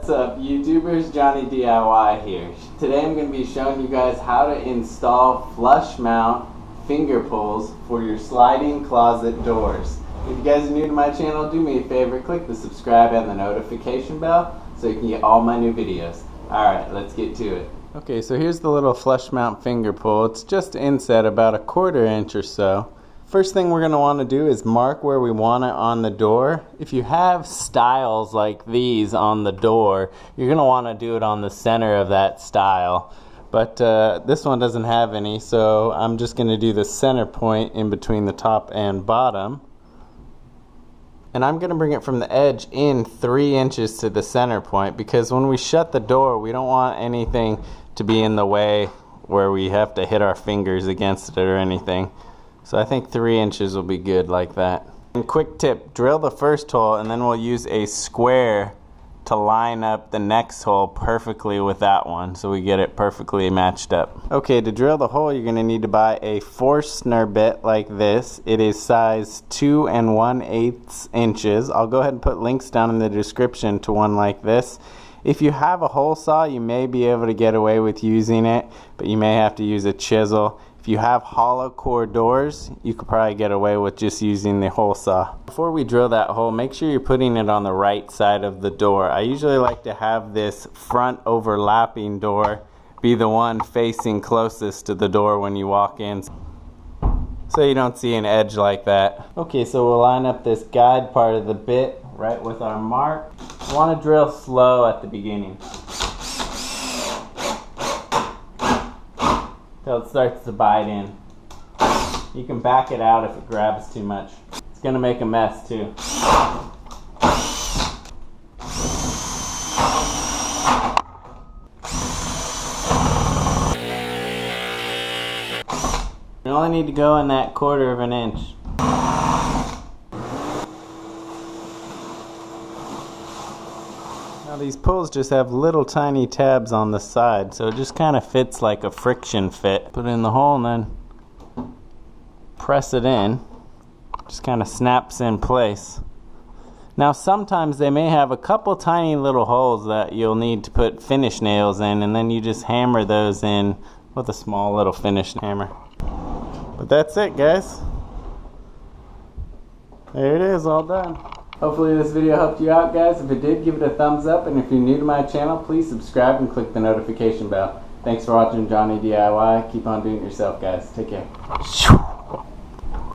What's up YouTubers, Johnny DIY here. Today I'm going to be showing you guys how to install flush mount finger pulls for your sliding closet doors. If you guys are new to my channel, do me a favor, click the subscribe and the notification bell so you can get all my new videos. Alright, let's get to it. Okay, so here's the little flush mount finger pull. It's just inset about a 1/4 inch or so. First thing we're going to want to do is mark where we want it on the door. If you have stiles like these on the door, you're going to want to do it on the center of that stile. But this one doesn't have any, so I'm just going to do the center point in between the top and bottom. And I'm going to bring it from the edge in 3 inches to the center point, because when we shut the door, we don't want anything to be in the way where we have to hit our fingers against it or anything. So I think 3 inches will be good like that. And quick tip, drill the first hole and then we'll use a square to line up the next hole perfectly with that one so we get it perfectly matched up. Okay, to drill the hole you're going to need to buy a Forstner bit like this. It is size 2 1/8 inches. I'll go ahead and put links down in the description to one like this. If you have a hole saw, you may be able to get away with using it, but you may have to use a chisel. If you have hollow core doors, you could probably get away with just using the hole saw. Before we drill that hole, make sure you're putting it on the right side of the door. I usually like to have this front overlapping door be the one facing closest to the door when you walk in, so you don't see an edge like that. Okay, so we'll line up this guide part of the bit right with our mark. You want to drill slow at the beginning till it starts to bite in. You can back it out if it grabs too much. It's going to make a mess too. You only need to go in that 1/4 inch. Now these pulls just have little tiny tabs on the side, so it just kind of fits like a friction fit. Put it in the hole and then press it in. Just kind of snaps in place. Now sometimes they may have a couple tiny little holes that you'll need to put finish nails in, and then you just hammer those in with a small little finish hammer. But that's it, guys. There it is, all done. Hopefully this video helped you out, guys. If it did, give it a thumbs up, and if you're new to my channel, please subscribe and click the notification bell. Thanks for watching Johnny DIY. Keep on doing it yourself, guys. Take care.